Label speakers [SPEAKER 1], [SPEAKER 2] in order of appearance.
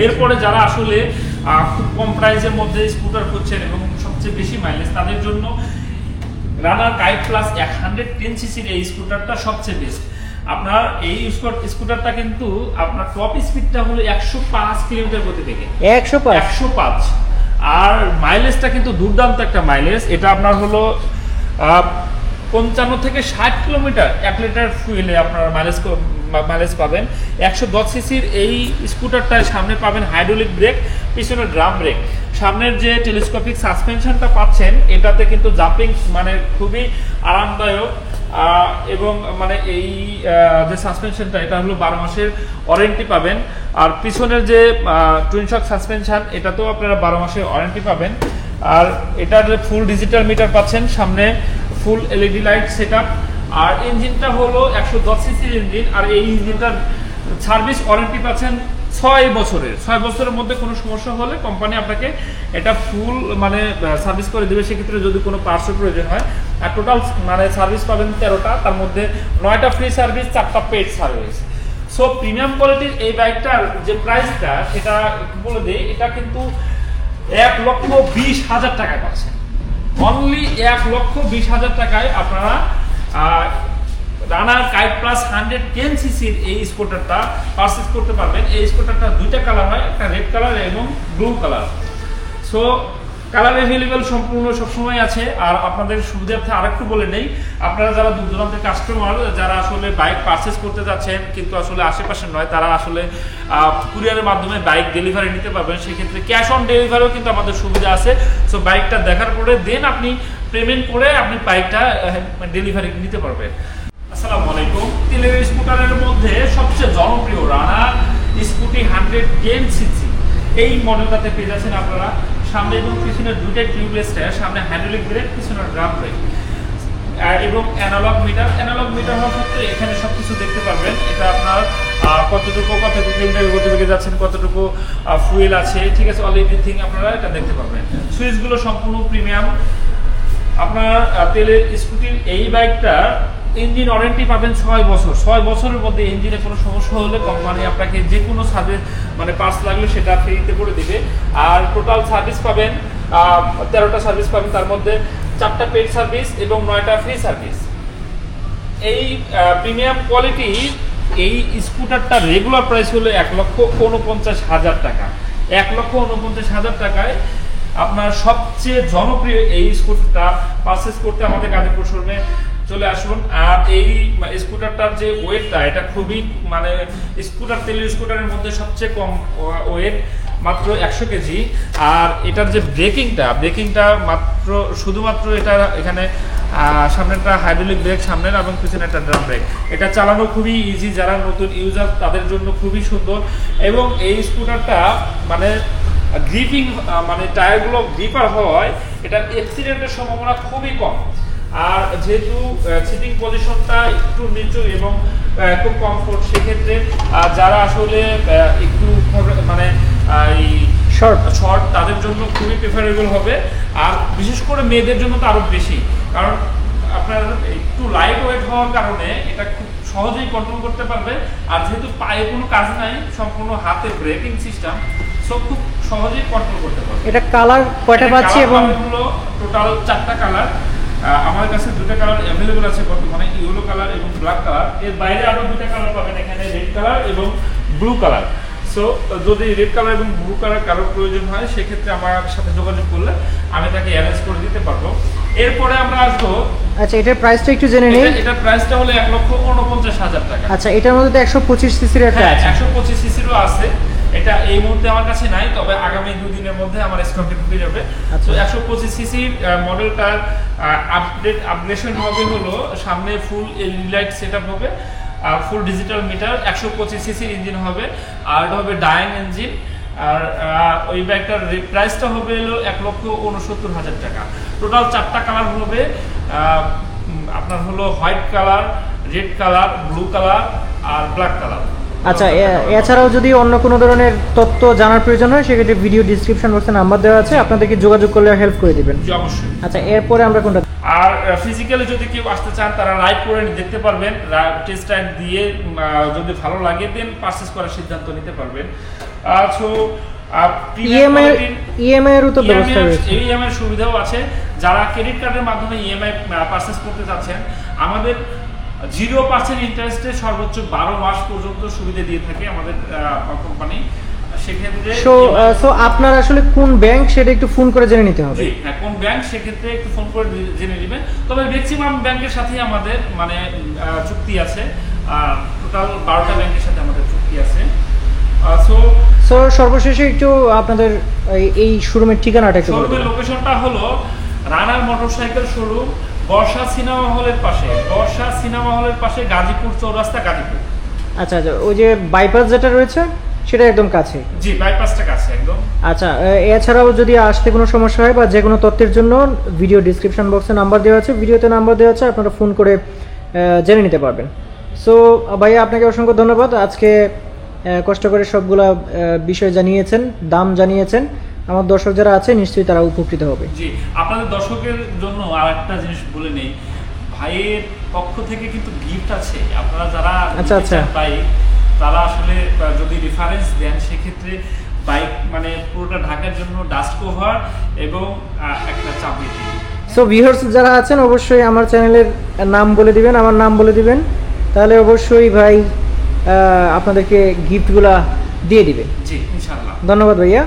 [SPEAKER 1] এরপরে যারা আসলে খুব কম প্রাইসের মধ্যে স্কুটার খুঁজছেন এবং সবচেয়ে বেশি মাইলেজ, তাদের জন্য রানার গাইড প্লাস 110 সিসির এই স্কুটারটা সবচেয়ে বেস্ট। আপনার এই স্কুটারটা কিন্তু আপনার টপ স্পিডটা হলো 105 কিলোমিটার প্রতি থেকে, 105, আর মাইলেজটা কিন্তু দুর্দান্ত একটা মাইলেজ। এটা আপনার হলো 55 থেকে 60 কিলোমিটার 1 লিটার ফুয়েলে আপনার মাইলেজ পাবেন। 110 সিসির এই স্কুটারটায় সামনে পাবেন হাইড্রোলিক ব্রেক, পিছনে ড্রাম ব্রেক। সামনের যে টেলিস্কোপিক সাসপেনশনটা পাচ্ছেন, এটাতে কিন্তু জাম্পিং মানে খুবই আরামদায়ক, এবং মানে এই যে সাসপেনশনটা এটা হলো 12 মাসের ওয়ারেন্টি পাবেন। আর পিছনের যে টুইন শক সাসপেনশন, এটাতেও আপনারা 12 মাসের ওয়ারেন্টি পাবেন। আর এটার ফুল ডিজিটাল মিটার পাচ্ছেন, সামনে ফুল এলইডি লাইট সেটআপ। আর ইঞ্জিনটা হলো 110 সিসির ইঞ্জিন, আর এই ইঞ্জিনটার সার্ভিস ওয়ারেন্টি পাচ্ছেন 6 বছরের। 6 বছরের মধ্যে কোনো সমস্যা হলে কোম্পানি আপনাকে এটা ফুল মানে সার্ভিস করে দেবে, সেক্ষেত্রে যদি কোনো পার্টসের প্রয়োজন হয়। আর টোটাল মানে সার্ভিস পাবেন 13টা, তার মধ্যে 9টা ফ্রি সার্ভিস, 4টা পেড সার্ভিস। সো প্রিমিয়াম কোয়ালিটির এই বাইকটার যে প্রাইসটা সেটা বলে দিই, এটা কিন্তু 1,20,000 টাকায় পাচ্ছেন। অনলি 1,20,000 টাকায় আপনারা রানার গাইড প্লাস 110 সিসির এই স্কুটারটা পারচেজ করতে পারবেন। এই স্কুটারটা দুইটা কালার হয়, একটা রেড কালার এবং blue colour. So colour available সম্পূর্ণ সবসময় আছে। আর আপনাদের সুবিধার্থে আরেকটু বলে নেই, আপনারা যারা দূর দূরান্তের কাস্টমার, যারা আসলে বাইক পারচেজ করতে যাচ্ছেন কিন্তু আসলে আশেপাশে নয়, তারা আসলে কুরিয়ারের মাধ্যমে বাইক ডেলিভারি নিতে পারবেন। সেক্ষেত্রে ক্যাশ অন ডেলিভারিও কিন্তু আমাদের সুবিধা আছে। সো বাইকটা দেখার পরে দেন আপনি পেমেন্ট করে আপনি বাইকটা ডেলিভারি নিতে পারবেন। আসসালামু আলাইকুম। তেলের স্কুটারের মধ্যে সবচেয়ে জনপ্রিয় রানার স্কুটি 110 সিসি এই মডেলটাতে পেয়ে যাচ্ছেন আপনারা। সামনে এবং পিছনে দুইটা টিউবলেস টায়ার, সামনে হাইড্রোলিক ব্রেক, পিছনে ড্রাম ব্রেক, এবং অ্যানালগ মিটার। অ্যানালগ মিটার হওয়া সত্ত্বেও এখানে সবকিছু দেখতে পারবেন। এটা আপনার কতটুকু কিলোমিটার গতিবেগে যাচ্ছেন, কতটুকু ফুয়েল আছে, ঠিক আছে, অল এভরিথিং আপনারা এটা দেখতে পারবেন। সুইচগুলো সম্পূর্ণ প্রিমিয়াম। আপনার তেলের স্কুটির এই বাইকটা ইঞ্জিন ওয়ারেন্টি পাবেন 6 বছর। 6 বছরের মধ্যে ইঞ্জিনে কোনো সমস্যা হলে কোম্পানি আপনাকে যে কোনো সার্ভিস মানে পার্টস লাগলে সেটা ফ্রিতে করে দিবে। আর টোটাল সার্ভিস পাবেন 13টা সার্ভিস পাবেন, তার মধ্যে 4টা পেড সার্ভিস এবং 9টা ফ্রি সার্ভিস। এই প্রিমিয়াম কোয়ালিটি এই স্কুটারটা রেগুলার প্রাইস হলো 1,49,000 টাকা। 1,49,000 টাকায় আপনার সবচেয়ে জনপ্রিয় এই স্কুটারটা পারচেজ করতে আমাদের গাজীপুর শোরুমে চলে আসুন। আর এই স্কুটারটার যে ওয়েটটা, এটা খুবই মানে তেলের স্কুটারের মধ্যে সবচেয়ে কম ওয়েট, মাত্র 100 কেজি। আর এটার যে ব্রেকিংটা মাত্র শুধুমাত্র এটা এখানে সামনেটা হাইড্রোলিক ব্রেক সামনের এবং পিছনে একটা ড্রাম ব্রেক। এটা চালানো খুবই ইজি, যারা নতুন ইউজার তাদের জন্য খুবই সুন্দর। এবং এই স্কুটারটা মানে গ্রিপিং মানে টায়ারগুলো গ্রিপার হওয়ায় এটা অ্যাক্সিডেন্টের সম্ভাবনা খুবই কম। আর যেহেতু সিটিং পজিশনটা একটু নিচু এবং খুব কমফোর্ট, সেক্ষেত্রে যারা আসলে একটু মানে এই শর্ট তাদের জন্য খুবই প্রেফারেবল হবে। আর বিশেষ করে মেয়েদের জন্য তো আরো বেশি, কারণ আপনার একটু লাইট ওয়েট হওয়ার কারণে এটা খুব সহজেই কন্ট্রোল করতে পারবে। আর যেহেতু পায়ে কোনো কাজ নাই, সম্পূর্ণ হাতে ব্রেকিং সিস্টেম, সব খুব সহজেই কন্ট্রোল করতে পারবে।
[SPEAKER 2] এটা কালার কয়টা পাচ্ছি? এবং
[SPEAKER 1] হলো টোটাল 4টা কালার। আমার কাছে 2টা কালার অ্যাভেলেবল আছে বর্তমানে, ইয়েলো কালার এবং ব্ল্যাক কালার। এর বাইরে আরো 2টা কালার পাবেন এখানে, রেড কালার এবং ব্লু কালার। সো যদি রেড কালার এবং ব্লু কালার কারোর প্রয়োজন হয়, সেক্ষেত্রে আমার সাথে যোগাযোগ করলে আমি তাকে অ্যারেঞ্জ করে দিতে পারবো। এরপরে আমরা আসবো,
[SPEAKER 2] আচ্ছা এটার প্রাইসটা একটু জেনে নিই।
[SPEAKER 1] এটার প্রাইসটা হলো 1,49,000 টাকা।
[SPEAKER 2] আচ্ছা এটার মধ্যে তো 125 সিসির একটা আছে।
[SPEAKER 1] 125 সিসিরও আছে। এটা এই মুহূর্তে আমার কাছে নাই, তবে আগামী 2 দিনের মধ্যে আমার স্টকে ঢুকে যাবে। তো 125 সিসির মডেলটার আপগ্রেডেশন হবে হলো সামনে ফুল এলইডি লাইট সেটআপ হবে, আর ফুল ডিজিটাল মিটার, 125 সিসির ইঞ্জিন হবে, আর এটা হবে ডায়াং ইঞ্জিন। আর ওই বাইকটার প্রাইসটা হবে হলো 1,69,000 টাকা। টোটাল 4টা কালার হবে, আপনার হলো white colour, red colour, blue colour আর ব্ল্যাক কালার।
[SPEAKER 2] আচ্ছা এছাড়াও যদি অন্য কোনো ধরনের তথ্য জানার প্রয়োজন হয়, সেক্ষেত্রে ভিডিও ডেসক্রিপশন বক্সে নাম্বার দেওয়া আছে, আপনাদেরকে যোগাযোগ করলে হেল্প করে দিবেন।
[SPEAKER 1] জি অবশ্যই।
[SPEAKER 2] আচ্ছা এরপরে আমরা কোনটা?
[SPEAKER 1] আর ফিজিক্যালি যদি কেউ আসতে চান, তারা লাইভ করে দেখতে পারবেন, টেস্ট রাইড দিয়ে যদি ভালো লাগে দেন পারচেজ করার সিদ্ধান্ত নিতে পারবেন। সো
[SPEAKER 2] ইএমআই এরও তো ব্যবস্থা রয়েছে।
[SPEAKER 1] ইএমআই সুবিধাও আছে। যারা ক্রেডিট কার্ডের মাধ্যমে ইএমআই পারচেজ করতে চাচ্ছেন, আমাদের 0% ইন্টারেস্টে সর্বোচ্চ 12 মাস পর্যন্ত সুবিধা দিয়ে থাকে আমাদের কোম্পানি। সেক্ষেত্রে
[SPEAKER 2] সো আপনার আসলে কোন ব্যাংক সেটা একটু ফোন করে জেনে নিতে হবে।
[SPEAKER 1] হ্যাঁ, কোন ব্যাংক সেক্ষেত্রে একটু ফোন করে জেনে নেবেন। তবে ম্যাক্সিমাম ব্যাংকের সাথেই আমাদের মানে চুক্তি আছে, টোটাল 12টা ব্যাংকের সাথে আমাদের চুক্তি আছে।
[SPEAKER 2] সো সর্বশেষে একটু আপনাদের এই শোরুমের ঠিকানাটা একটু বলুন।
[SPEAKER 1] শোরুমের লোকেশনটা হলো রানার মোটরসাইকেল শোরুম, বর্ষা সিনেমা হলের পাশে, গাজীপুর চৌরাস্তা, গাজীপুর।
[SPEAKER 2] আচ্ছা আচ্ছা, ওই যে বাইপাস যেটা রয়েছে সেটা একদম কাছে?
[SPEAKER 1] জি, বাইপাসটা কাছে একদম।
[SPEAKER 2] আচ্ছা, এছাড়াও যদি আসতে কোনো সমস্যা হয় বা যে কোনো তথ্যের জন্য ভিডিও ডিসক্রিপশন বক্সে নাম্বার দেওয়া আছে, ভিডিওতে নাম্বার দেওয়া আছে, আপনারা ফোন করে জেনে নিতে পারবেন। সো ভাইয়া, আপনাকে অসংখ্য ধন্যবাদ। আজকে কষ্ট করে সবগুলা বিষয় জানিয়েছেন, দাম জানিয়েছেন। আমার দর্শক যারা আছে নিশ্চয়ই তারা উপকৃত হবে।
[SPEAKER 1] জি, আপনাদের দর্শকের জন্য আরেকটা জিনিস বলে নেই, ভাইয়ের পক্ষ থেকে কিন্তু গিফট আছে। আপনারা যারা বাইক, তারা আসলে যদি রেফারেন্স দেন সেক্ষেত্রে বাইক মানে পুরোটা ঢাকার জন্য ডাস্ট কভার এবং একটা চাবি।
[SPEAKER 2] সো ভিউয়ার্স যারা আছেন অবশ্যই আমার চ্যানেলের নাম বলে দিবেন, আমার নাম বলে দিবেন, তাহলে অবশ্যই ভাই আপনাদেরকে গিফটগুলা দিয়ে দিবে।
[SPEAKER 1] জি, ইনশাআল্লাহ।
[SPEAKER 2] ধন্যবাদ ভাইয়া।